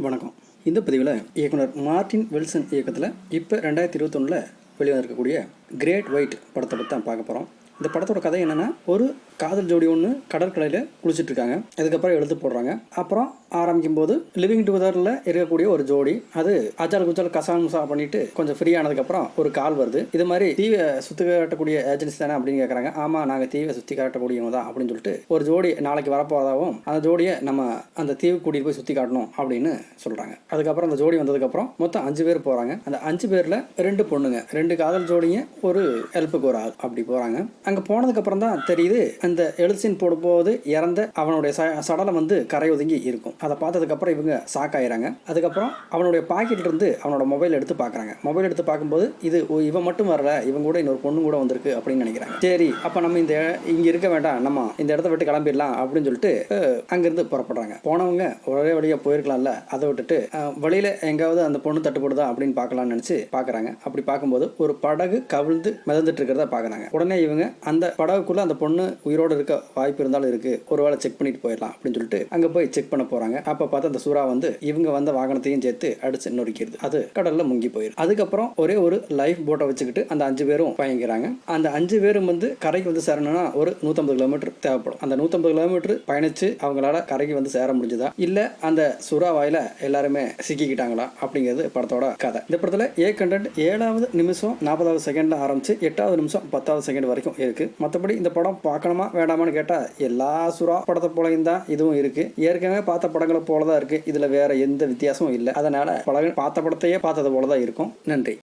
வணக்கம். இந்த பதிவில் இயக்குனர் மார்ட்டின் வில்சன் இயக்கத்தில் இப்போ 2021 வெளிவந்திருக்கக்கூடிய கிரேட் ஒயிட் படத்தை பற்றி தான் பார்க்க போகிறோம். இந்த படத்தோட கதை என்னென்னா, ஒரு காதல் ஜோடி ஒன்று கடற்கரையில் குளிச்சுட்டு இருக்காங்க. அதுக்கப்புறம் எழுத்து போடுறாங்க. அப்புறம் ஆரம்பிக்கும் போது லிவிங் டுகெதரில் இருக்கக்கூடிய ஒரு ஜோடி அது அஜால் குஜால் கசாமுசா பண்ணிட்டு கொஞ்சம் ஃப்ரீ ஆனதுக்கப்புறம் ஒரு கால் வருது. இது மாதிரி தீவை சுற்றி காட்டக்கூடிய ஏஜென்சி தானே அப்படின்னு கேட்குறாங்க. ஆமாம், நாங்கள் தீவை சுற்றி காட்டக்கூடியவங்க தான் அப்படின்னு சொல்லிட்டு ஒரு ஜோடி நாளைக்கு வரப்போறதாகவும் அந்த ஜோடியை நம்ம அந்த தீவு கூட்டிகிட்டு போய் சுற்றி காட்டணும் அப்படின்னு சொல்கிறாங்க. அதுக்கப்புறம் அந்த ஜோடி வந்ததுக்கப்புறம் மொத்தம் 5 பேர் போகிறாங்க. அந்த 5 பேரில் 2 பொண்ணுங்க, 2 காதல் ஜோடிங்க, ஒரு ஹெல்ப்புக்கு ஒரு ஆள் அப்படி போகிறாங்க. அங்கே போனதுக்கப்புறம் தான் தெரியுது, அந்த எழுசின் போடும்போது இறந்த அவனுடைய சடலம் வந்து கரை ஒதுங்கி இருக்கும். அதை பார்த்ததுக்கப்புறம் இவங்க ஷாக் ஆயிடுறாங்க. அதுக்கப்புறம் அவனுடைய பாக்கெட்ல இருந்து அவனோட மொபைல் எடுத்து பார்க்குறாங்க. மொபைல் எடுத்து பார்க்கும்போது இது இவன் மட்டும் வரல, இவங்க கூட இன்னொரு பொண்ணு கூட வந்திருக்கு அப்படின்னு நினைக்கிறாங்க. சரி, அப்போ நம்ம இங்கே இருக்க வேண்டாம், நம்ம இந்த இடத்த விட்டு கிளம்பிடலாம் அப்படின்னு சொல்லிட்டு அங்கேருந்து புறப்படுறாங்க. போனவங்க ஒரே வழியாக போயிருக்கலாம்ல, அதை விட்டுட்டு வழியில் எங்காவது அந்த பொண்ணு தட்டுப்படுதா அப்படின்னு பார்க்கலாம்னு நினச்சி பார்க்குறாங்க. அப்படி பார்க்கும்போது ஒரு படகு கவிழ்ந்து மிதந்துட்டு இருக்கிறத பார்க்குறாங்க. உடனே இவங்க அந்த படகுக்குள்ளே அந்த பொண்ணு உயிரோடு இருக்க வாய்ப்பு இருந்தாலும் இருக்கு, ஒரு வேளை செக் பண்ணிட்டு போயிடலாம் அப்படின்னு சொல்லிட்டு அங்கே போய் செக் பண்ண போகிறாங்க. அப்போ பார்த்து அந்த சூறா வந்து இவங்க வந்த வாகனத்தையும் சேர்த்து அடிச்சு நொறுக்கிறது. அது கடல்ல முங்கி போயிடும். அதுக்கப்புறம் ஒரே ஒரு லைஃப் போட்டை வச்சுக்கிட்டு அந்த 5 பேரும் பயணிக்கிறாங்க. அந்த 5 பேரும் வந்து கரைக்கு வந்து சேரணும்னா ஒரு 150 கிலோமீட்டர் தேவைப்படும். அந்த 150 கிலோமீட்டர் பயணிச்சு அவங்களால கரைக்கு வந்து சேர முடிஞ்சுதா, இல்ல அந்த சுறா வாயில எல்லாருமே சிக்கிக்கிட்டாங்களா அப்படிங்கிறது படத்தோட கதை. இந்த படத்துல கண்டென்ட் 7வது நிமிஷம் 40வது செகண்ட்ல ஆரம்பிச்சு 8வது நிமிஷம் 10வது செகண்ட் வரைக்கும் இருக்கு. மற்றபடி இந்த படம் பார்க்கணுமா வேண்டாமான்னு கேட்டா எல்லா சுறா படத்தை போலையும் தான் இதுவும் இருக்கு. ஏற்கனவே பார்த்த படங்களை போலதான் இருக்கு. இதுல வேற எந்த வித்தியாசமும் இல்லை. அதனால பார்த்த படத்தையே பார்த்தது போலதான் இருக்கும். நன்றி.